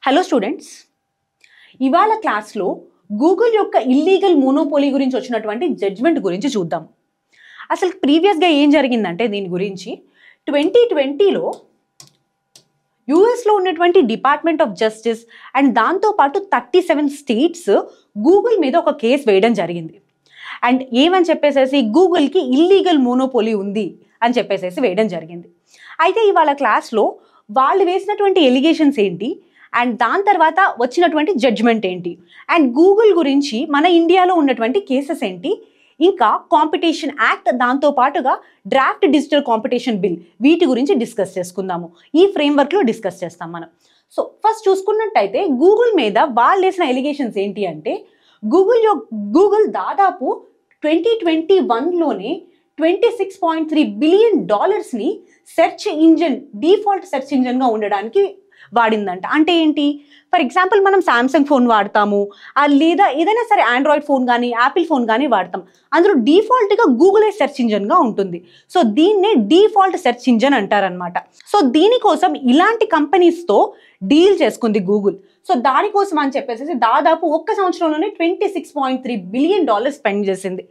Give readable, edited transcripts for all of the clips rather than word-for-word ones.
Hello students, ఇవాళ క్లాస్లో Google యొక్క ఇల్లీగల్ మోనోపోలీ గురించి వచ్చినటువంటి జడ్జ్మెంట్ గురించి చూద్దాం. అసలు ప్రీవియస్గా ఏం జరిగిందంటే దీని గురించి 2020లో యూఎస్లో ఉన్నటువంటి డిపార్ట్మెంట్ ఆఫ్ జస్టిస్ అండ్ దాంతోపాటు 37 స్టేట్స్ గూగుల్ మీద ఒక కేసు వేయడం జరిగింది. అండ్ ఏమని చెప్పేసేసి గూగుల్కి ఇల్లీగల్ మోనోపోలీ ఉంది అని చెప్పేసేసి వేయడం జరిగింది. అయితే ఇవాళ క్లాస్లో వాళ్ళు వేసినటువంటి ఎలిగేషన్స్ ఏంటి అండ్ దాని తర్వాత వచ్చినటువంటి జడ్జ్మెంట్ ఏంటి అండ్ గూగుల్ గురించి మన ఇండియాలో ఉన్నటువంటి కేసెస్ ఏంటి, ఇంకా కాంపిటీషన్ యాక్ట్ దాంతో పాటుగా డ్రాఫ్ట్ డిజిటల్ కాంపిటీషన్ బిల్ వీటి గురించి డిస్కస్ చేసుకుందాము. ఈ ఫ్రేమ్వర్క్లో డిస్కస్ చేస్తాం మనం. సో ఫస్ట్ చూసుకున్నట్టయితే గూగుల్ మీద వాళ్ళు వేసిన ఎలిగేషన్స్ ఏంటి అంటే గూగుల్ దాదాపు 2021లోనే $26.3 billion search engine default search ఇంజిన్గా ఉండడానికి వాడిందంట. అంటే ఏంటి, ఫర్ ఎగ్జాంపుల్ మనం సామ్సంగ్ ఫోన్ వాడతాము లేదా ఏదైనా సరే ఆండ్రాయిడ్ ఫోన్ కానీ యాపిల్ ఫోన్ కానీ వాడతాం, అందులో డిఫాల్ట్గా గూగులే సెర్చ్ ఇంజిన్గా ఉంటుంది. సో దీన్నే డిఫాల్ట్ సెర్చ్ ఇంజిన్ అంటారనమాట. సో దీనికోసం ఇలాంటి కంపెనీస్తో డీల్ చేసుకుంది గూగుల్. సో దానికోసం అని చెప్పేసి దాదాపు ఒక్క సంవత్సరంలోనే $26.3 బిలియన్ స్పెండ్ చేసింది.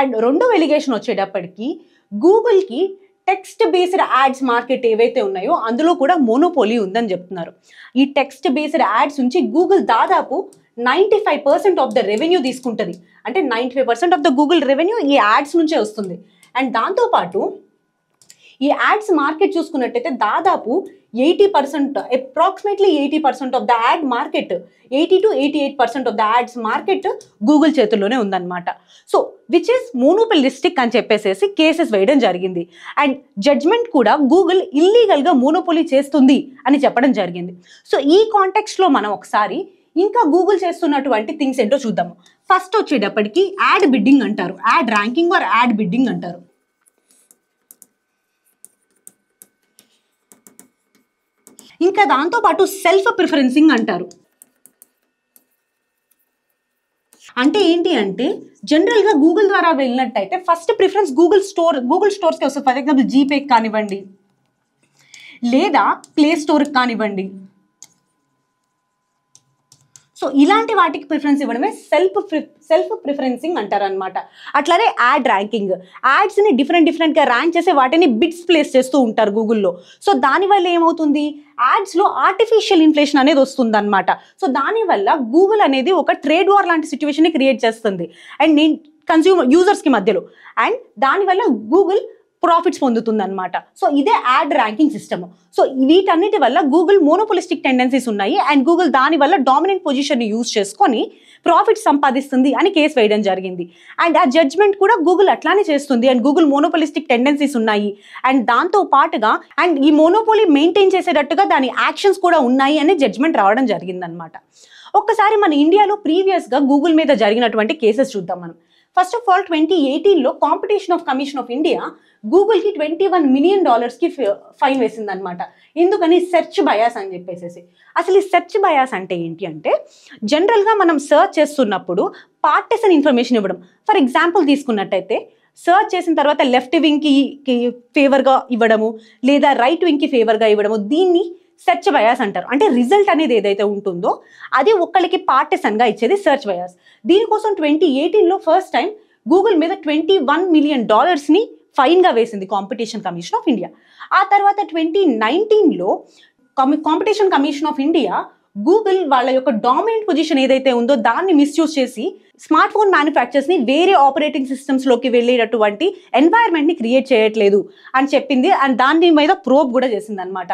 అండ్ రెండో ఎలిగేషన్ వచ్చేటప్పటికి గూగుల్కి టెక్స్ట్ బేస్డ్ యాడ్స్ మార్కెట్ ఏవైతే ఉన్నాయో అందులో కూడా మోనోపోలీ ఉందని చెప్తున్నారు. ఈ టెక్స్ట్ బేస్డ్ యాడ్స్ నుంచి గూగుల్ దాదాపు 95% ఆఫ్ ద రెవెన్యూ తీసుకుంటుంది. అంటే 95% ఆఫ్ ద గూగుల్ రెవెన్యూ ఈ యాడ్స్ నుంచే వస్తుంది. అండ్ దాంతోపాటు ఈ యాడ్స్ మార్కెట్ చూసుకున్నట్టయితే దాదాపు 80%, approximately 80% of the yard market, 80 to 88% of the ads market Google చేతుల్లోనే ఉందన్నమాట. సో విచ్ ఈస్ మోనోపోలిస్టిక్ అని చెప్పేసి కేసెస్ వేయడం జరిగింది. అండ్ జడ్జ్మెంట్ కూడా గూగుల్ ఇల్లీగల్గా మోనోపోలీ చేస్తుంది అని చెప్పడం జరిగింది. సో ఈ కాంటెక్స్ట్లో మనం ఒకసారి ఇంకా గూగుల్ చేస్తున్నటువంటి థింగ్స్ ఏంటో చూద్దాము. ఫస్ట్ వచ్చేటప్పటికి యాడ్ బిడ్డింగ్ అంటారు, ad ranking or ad bidding అంటారు. ఇంకా దాంతోపాటు సెల్ఫ్ ప్రిఫరెన్సింగ్ అంటారు. అంటే ఏంటి అంటే జనరల్గా గూగుల్ ద్వారా వెళ్ళినట్టయితే ఫస్ట్ ప్రిఫరెన్స్ గూగుల్ స్టోర్స్కి వస్తుంది. ఫర్ ఎగ్జాంపుల్ జీపేకి కానివ్వండి లేదా ప్లే స్టోర్కి కానివ్వండి. సో ఇలాంటి వాటికి ప్రిఫరెన్స్ ఇవ్వడమే సెల్ఫ్ ప్రిఫరెన్సింగ్ అంటారనమాట. అట్లానే యాడ్ ర్యాంకింగ్, యాడ్స్ని డిఫరెంట్గా ర్యాంక్ చేసి వాటిని బిట్స్ ప్లేస్ చేస్తూ ఉంటారు గూగుల్లో. సో దానివల్ల ఏమవుతుంది, యాడ్స్లో ఆర్టిఫిషియల్ ఇన్ఫ్లేషన్ అనేది వస్తుంది అనమాట. సో దానివల్ల గూగుల్ అనేది ఒక ట్రేడ్ వార్ లాంటి సిచ్యువేషన్ని క్రియేట్ చేస్తుంది అండ్ యూజర్స్కి మధ్యలో. అండ్ దానివల్ల గూగుల్ ప్రాఫిట్స్ పొందుతుంది అనమాట. సో ఇదే యాడ్ ర్యాంకింగ్ సిస్టమ్. సో వీటన్నిటి వల్ల గూగుల్ మోనోపోలిస్టిక్ టెండెన్సీస్ ఉన్నాయి అండ్ గూగుల్ దానివల్ల డామినెంట్ పొజిషన్ని యూజ్ చేసుకొని ప్రాఫిట్ సంపాదిస్తుంది అని కేసు వేయడం జరిగింది. అండ్ ఆ జడ్జ్మెంట్ కూడా గూగుల్ అట్లానే చేస్తుంది అండ్ గూగుల్ మోనోపోలిస్టిక్ టెండెన్సీస్ ఉన్నాయి అండ్ దాంతో పాటుగా అండ్ ఈ మోనోపోలీ మెయింటైన్ చేసేటట్టుగా దాని యాక్షన్స్ కూడా ఉన్నాయి అని జడ్జ్మెంట్ రావడం జరిగిందనమాట. ఒక్కసారి మన ఇండియాలో ప్రీవియస్గా గూగుల్ మీద జరిగినటువంటి కేసెస్ చూద్దాం మనం. ఫస్ట్ ఆఫ్ ఆల్ 2018లో competition of commission of India గూగుల్కి $21 మిలియన్ ఫైన్ వేసిందనమాట. ఎందుకని, సెర్చ్ బయాస్ అని చెప్పేసి. అసలు ఈ సెర్చ్ బయాస్ అంటే ఏంటి అంటే జనరల్గా మనం సర్చ్ చేస్తున్నప్పుడు పార్టిసన్ ఇన్ఫర్మేషన్ ఇవ్వడం. ఫర్ ఎగ్జాంపుల్ తీసుకున్నట్టయితే సర్చ్ చేసిన తర్వాత లెఫ్ట్ వింగ్కి ఫేవర్గా ఇవ్వడము లేదా రైట్ వింగ్కి ఫేవర్గా ఇవ్వడము, దీన్ని సెర్చ్ బయాస్ అంటారు. అంటే రిజల్ట్ అనేది ఏదైతే ఉంటుందో అది ఒక్కళ్ళకి పార్టిసన్గా ఇచ్చేది సెర్చ్ బయాస్. దీనికోసం 2018లో ఫస్ట్ టైం గూగుల్ మీద $21 మిలియన్ ఫైన్గా వేసింది కాంపిటీషన్ కమిషన్ ఆఫ్ ఇండియా. ఆ తర్వాత 2019లో competition commission of India Google వాళ్ళ యొక్క డామినెంట్ పొజిషన్ ఏదైతే ఉందో దాన్ని మిస్యూజ్ చేసి స్మార్ట్ ఫోన్ మ్యానుఫ్యాక్చర్స్ని వేరే ఆపరేటింగ్ సిస్టమ్స్లోకి వెళ్ళేటటువంటి ఎన్వైర్న్మెంట్ని క్రియేట్ చేయట్లేదు అని చెప్పింది అండ్ దాని మీద ప్రోబ్ కూడా చేసింది అనమాట.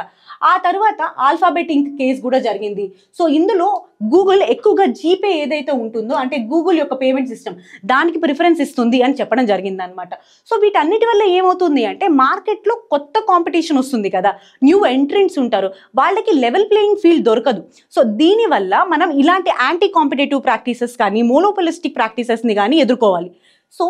ఆ తర్వాత ఆల్ఫాబెట్ ఇంక్ కేసు కూడా జరిగింది. సో ఇందులో గూగుల్ ఎక్కువగా జీపే ఏదైతే ఉంటుందో అంటే గూగుల్ యొక్క పేమెంట్ సిస్టమ్ దానికి ప్రిఫరెన్స్ ఇస్తుంది అని చెప్పడం జరిగింది అనమాట. సో వీటన్నిటి వల్ల ఏమవుతుంది అంటే మార్కెట్లో కొత్త కాంపిటీషన్ వస్తుంది కదా, న్యూ ఎంట్రెంట్స్ ఉంటారు, వాళ్ళకి లెవెల్ ప్లేయింగ్ ఫీల్డ్ దొరకదు. సో దీనివల్ల మనం ఇలాంటి యాంటీ కాంపిటేటివ్ ప్రాక్టీసెస్ కానీ మోనోపోలిస్టిక్ ప్రాక్టీసెస్ని కానీ ఎదుర్కోవాలి. సో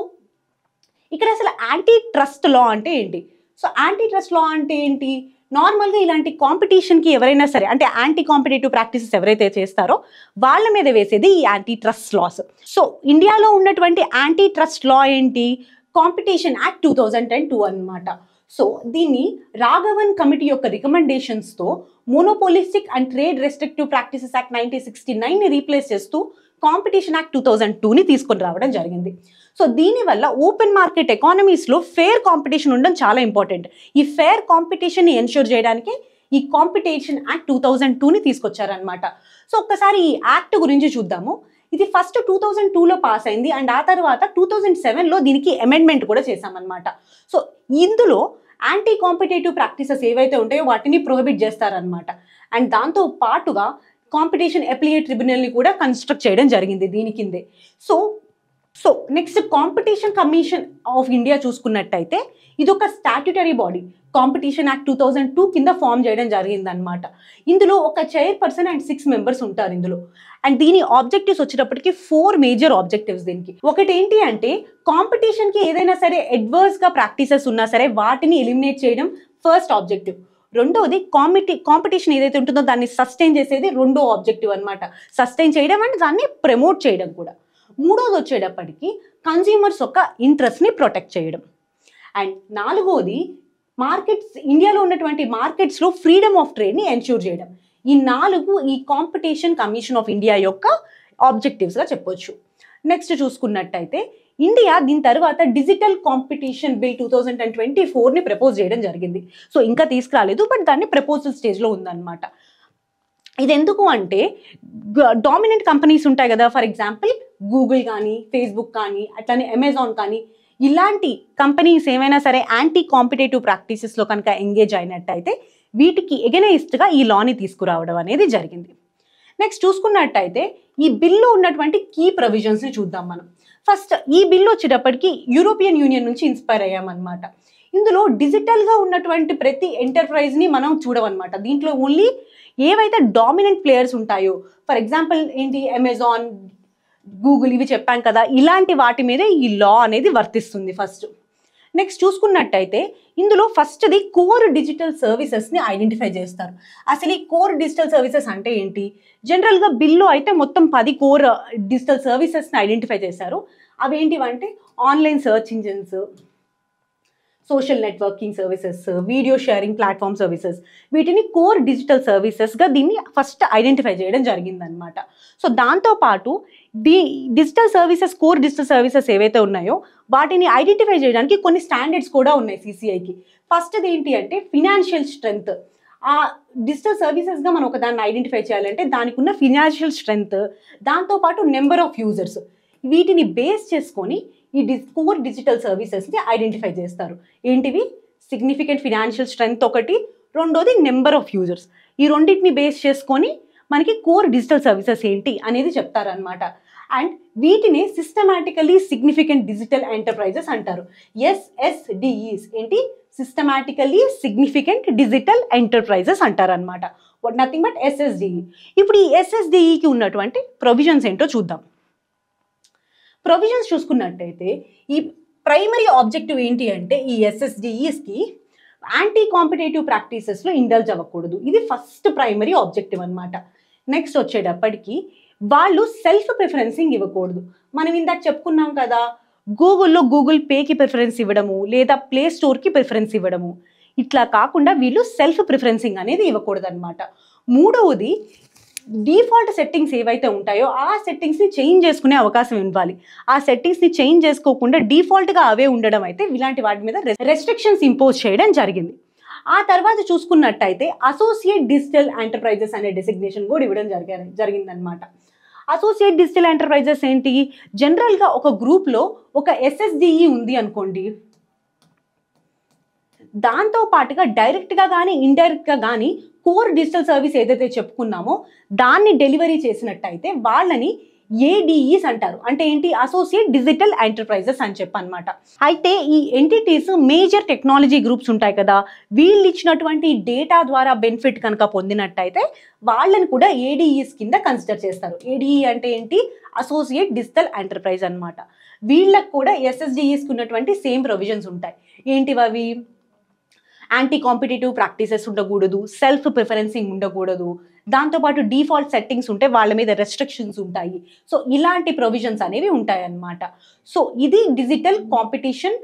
ఇక్కడ అసలు యాంటీ ట్రస్ట్ లా అంటే ఏంటి? సో యాంటీ ట్రస్ట్ లా అంటే ఏంటి, నార్మల్గా ఇలాంటి కాంపిటీషన్కి ఎవరైనా సరే అంటే యాంటీ కాంపిటేటివ్ ప్రాక్టీసెస్ ఎవరైతే చేస్తారో వాళ్ళ మీద వేసేది ఈ యాంటీ ట్రస్ట్ లాస్. సో ఇండియాలో ఉన్నటువంటి యాంటీ ట్రస్ట్ లా ఏంటి, కాంపిటీషన్ యాక్ట్ 2002 అనమాట. సో దీన్ని రాఘవన్ కమిటీ యొక్క రికమెండేషన్స్తో monopolistic and trade restrictive practices act 1969ని రీప్లేస్ చేస్తూ కాంపిటీషన్ యాక్ట్ 2002ని తీసుకొని రావడం జరిగింది. సో దీనివల్ల ఓపెన్ మార్కెట్ ఎకానమీస్లో ఫెయిర్ కాంపిటీషన్ ఉండడం చాలా ఇంపార్టెంట్. ఈ ఫెయిర్ కాంపిటీషన్ని ఎన్ష్యూర్ చేయడానికి ఈ కాంపిటీషన్ యాక్ట్ 2002ని తీసుకొచ్చారనమాట. సో ఒక్కసారి ఈ యాక్ట్ గురించి చూద్దాము. ఇది ఫస్ట్ 2002లో పాస్ అయింది అండ్ ఆ తర్వాత 2007లో దీనికి అమెండ్మెంట్ కూడా చేశామన్నమాట. సో ఇందులో యాంటీ కాంపిటేటివ్ ప్రాక్టీసెస్ ఏవైతే ఉంటాయో వాటిని ప్రొహిబిట్ చేస్తారనమాట. అండ్ దాంతో పాటుగా కాంపిటీషన్ అపిలియేట్ ట్రిబ్యునల్ని కూడా కన్స్ట్రక్ట్ చేయడం జరిగింది దీని కిందే. So next competition commission of India చూసుకున్నట్టయితే ఇది ఒక స్టాట్యుటరీ బాడీ. కాంపిటీషన్ యాక్ట్ 2002 కింద ఫామ్ చేయడం జరిగిందనమాట. ఇందులో ఒక చైర్పర్సన్ అండ్ 6 మెంబర్స్ ఉంటారు ఇందులో. అండ్ దీని ఆబ్జెక్టివ్స్ వచ్చేటప్పటికి 4 మేజర్ ఆబ్జెక్టివ్స్ దీనికి. ఒకటి ఏంటి అంటే కాంపిటీషన్కి ఏదైనా సరే అడ్వర్స్గా ప్రాక్టీసెస్ ఉన్నా సరే వాటిని ఎలిమినేట్ చేయడం ఫస్ట్ ఆబ్జెక్టివ్. రెండోది కాంపిటీషన్ ఏదైతే ఉంటుందో దాన్ని సస్టైన్ చేసేది రెండో ఆబ్జెక్టివ్ అనమాట. సస్టైన్ చేయడం అండ్ దాన్ని ప్రమోట్ చేయడం కూడా. మూడోది వచ్చేటప్పటికి కన్జ్యూమర్స్ యొక్క ఇంట్రెస్ట్ని ప్రొటెక్ట్ చేయడం. అండ్ నాలుగోది ఇండియాలో ఉన్నటువంటి మార్కెట్స్లో ఫ్రీడమ్ ఆఫ్ ట్రేడ్ని ఎన్ష్యూర్ చేయడం. ఈ 4 ఈ కాంపిటీషన్ కమిషన్ ఆఫ్ ఇండియా యొక్క ఆబ్జెక్టివ్స్గా చెప్పొచ్చు. నెక్స్ట్ చూసుకున్నట్టయితే ఇండియా దీని తర్వాత డిజిటల్ కాంపిటీషన్ బిల్ 2024ని ప్రపోజ్ చేయడం జరిగింది. సో ఇంకా తీసుకురాలేదు, బట్ దాన్ని ప్రపోజల్ స్టేజ్లో ఉందన్నమాట. ఇది ఎందుకు అంటే డామినెంట్ కంపెనీస్ ఉంటాయి కదా, ఫర్ ఎగ్జాంపుల్ గూగుల్ కానీ ఫేస్బుక్ కానీ అట్లానే అమెజాన్ కానీ ఇలాంటి కంపెనీస్ ఏమైనా సరే యాంటీ కాంపిటేటివ్ ప్రాక్టీసెస్లో కనుక ఎంగేజ్ అయినట్టయితే వీటికి ఎగెనెస్ట్గా ఈ లాని తీసుకురావడం అనేది జరిగింది. నెక్స్ట్ చూసుకున్నట్టయితే ఈ బిల్లు ఉన్నటువంటి కీ ప్రొవిజన్స్ని చూద్దాం మనం. ఫస్ట్ ఈ బిల్లు వచ్చేటప్పటికి యూరోపియన్ యూనియన్ నుంచి ఇన్స్పైర్ అయ్యామన్నమాట. ఇందులో డిజిటల్గా ఉన్నటువంటి ప్రతి ఎంటర్ప్రైజ్ని మనం చూడమన్నమాట. దీంట్లో ఓన్లీ ఏవైతే డామినెంట్ ప్లేయర్స్ ఉంటాయో, ఫర్ ఎగ్జాంపుల్ ఏంటి అమెజాన్, గూగుల్ ఇవి చెప్పాం కదా, ఇలాంటి వాటి మీదే ఈ లా అనేది వర్తిస్తుంది ఫస్ట్. నెక్స్ట్ చూసుకున్నట్టయితే ఇందులో ఫస్ట్ది కోర్ డిజిటల్ సర్వీసెస్ని ఐడెంటిఫై చేస్తారు. అసలు ఈ కోర్ డిజిటల్ సర్వీసెస్ అంటే ఏంటి? జనరల్గా బిల్లో అయితే మొత్తం 10 కోర్ డిజిటల్ సర్వీసెస్ని ఐడెంటిఫై చేశారు. అవి ఏంటివంటే online search engines, social networking services, video sharing platform services, వీటిని కోర్ డిజిటల్ సర్వీసెస్గా దీన్ని ఫస్ట్ ఐడెంటిఫై చేయడం జరిగిందనమాట. సో దాంతోపాటు digital services, core digital services ఏవైతే ఉన్నాయో వాటిని ఐడెంటిఫై చేయడానికి కొన్ని స్టాండర్డ్స్ కూడా ఉన్నాయి సిసిఐకి. ఫస్ట్ది ఏంటి అంటే ఫినాన్షియల్ స్ట్రెంగ్త్. ఆ డిజిటల్ సర్వీసెస్గా మనం ఒక దాన్ని ఐడెంటిఫై చేయాలంటే దానికి ఉన్న ఫినాన్షియల్ స్ట్రెంగ్త్, దాంతోపాటు నెంబర్ ఆఫ్ యూజర్స్, వీటిని బేస్ చేసుకొని ఈ కోర్ డిజిటల్ సర్వీసెస్ని ఐడెంటిఫై చేస్తారు. ఏంటివి? సిగ్నిఫికెంట్ ఫినాన్షియల్ స్ట్రెంగ్త్ ఒకటి, రెండోది నెంబర్ ఆఫ్ యూజర్స్. ఈ రెండింటిని బేస్ చేసుకొని మనకి కోర్ డిజిటల్ సర్వీసెస్ ఏంటి అనేది చెప్తారనమాట. అండ్ వీటిని సిస్టమాటికలీ సిగ్నిఫికెంట్ డిజిటల్ ఎంటర్ప్రైజెస్ అంటారు. ఎస్ఎస్డిఈస్ ఏంటి? సిస్టమాటికలీ సిగ్నిఫికెంట్ డిజిటల్ ఎంటర్ప్రైజెస్ అంటారనమాట. Nothing but SSDE. ఇప్పుడు ఈ ఎస్ఎస్డిఈకి ఉన్నటువంటి ప్రొవిజన్స్ ఏంటో చూద్దాం. ప్రొవిజన్స్ చూసుకున్నట్టయితే ఈ ప్రైమరీ ఆబ్జెక్టివ్ ఏంటి అంటే ఈ ఎస్ఎస్డిఈస్కి యాంటీ కాంపిటేటివ్ ప్రాక్టీసెస్లో ఇండల్జ్ అవ్వకూడదు. ఇది ఫస్ట్ ప్రైమరీ ఆబ్జెక్టివ్ అనమాట. నెక్స్ట్ వచ్చేటప్పటికి వాళ్ళు సెల్ఫ్ ప్రిఫరెన్సింగ్ ఇవ్వకూడదు. మనం ఇందాక చెప్పుకున్నాం కదా, గూగుల్లో గూగుల్ పేకి ప్రిఫరెన్స్ ఇవ్వడము లేదా ప్లే స్టోర్కి ప్రిఫరెన్స్ ఇవ్వడము, ఇట్లా కాకుండా వీళ్ళు సెల్ఫ్ ప్రిఫరెన్సింగ్ అనేది ఇవ్వకూడదు అనమాట. మూడవది డిఫాల్ట్ సెట్టింగ్స్ ఏవైతే ఉంటాయో ఆ సెట్టింగ్స్ని చేంజ్ చేసుకునే అవకాశం ఇవ్వాలి. ఆ సెట్టింగ్స్ని చేంజ్ చేసుకోకుండా డిఫాల్ట్గా అవే ఉండడం అయితే ఇలాంటి వాటి మీద రెస్ట్రిక్షన్స్ ఇంపోజ్ చేయడం జరిగింది. ఆ తర్వాత చూసుకున్నట్టయితే అసోసియేట్ డిజిటల్ ఎంటర్ప్రైజెస్ అనే డెసిగ్నేషన్ కూడా ఇవ్వడం జరిగిందనమాట. అసోసియేట్ డిజిటల్ ఎంటర్ప్రైజెస్ ఏంటి? జనరల్గా ఒక గ్రూప్లో ఒక ఎస్ఎస్డిఈ ఉంది అనుకోండి, దాంతో పాటుగా డైరెక్ట్గా కానీ ఇండైరెక్ట్గా కానీ కోర్ డిజిటల్ సర్వీస్ ఏదైతే చెప్పుకున్నామో దాన్ని డెలివరీ చేసినట్టయితే వాళ్ళని ఏడిఈస్ అంటారు. అంటే ఏంటి? అసోసియేట్ డిజిటల్ ఎంటర్ప్రైజెస్ అని చెప్పనమాట. అయితే ఈ ఎంటిటీస్ మేజర్ టెక్నాలజీ గ్రూప్స్ ఉంటాయి కదా, వీళ్ళు ఇచ్చినటువంటి డేటా ద్వారా బెనిఫిట్ కనుక పొందినట్టయితే వాళ్ళని కూడా ఏడిఈస్ కింద కన్సిడర్ చేస్తారు. ఏడిఈ అంటే ఏంటి? అసోసియేట్ డిజిటల్ ఎంటర్ప్రైజ్ అనమాట. వీళ్ళకు కూడా ఎస్ఎస్డిఈస్కి ఉన్నటువంటి సేమ్ ప్రొవిజన్స్ ఉంటాయి. ఏంటివి అవి? యాంటీ కాంపిటేటివ్ ప్రాక్టీసెస్ ఉండకూడదు, సెల్ఫ్ ప్రిఫరెన్సింగ్ ఉండకూడదు, దాంతోపాటు డిఫాల్ట్ సెట్టింగ్స్ ఉంటే వాళ్ళ మీద రెస్ట్రిక్షన్స్ ఉంటాయి. సో ఇలాంటి ప్రొవిజన్స్ అనేవి ఉంటాయి అన్నమాట. సో ఇది డిజిటల్ కాంపిటీషన్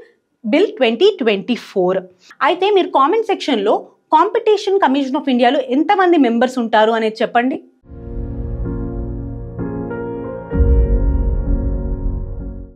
బిల్ 2024. అయితే మీరు కామెంట్ సెక్షన్లో కాంపిటీషన్ కమిషన్ ఆఫ్ ఇండియాలో ఎంతమంది మెంబర్స్ ఉంటారు అనేది చెప్పండి.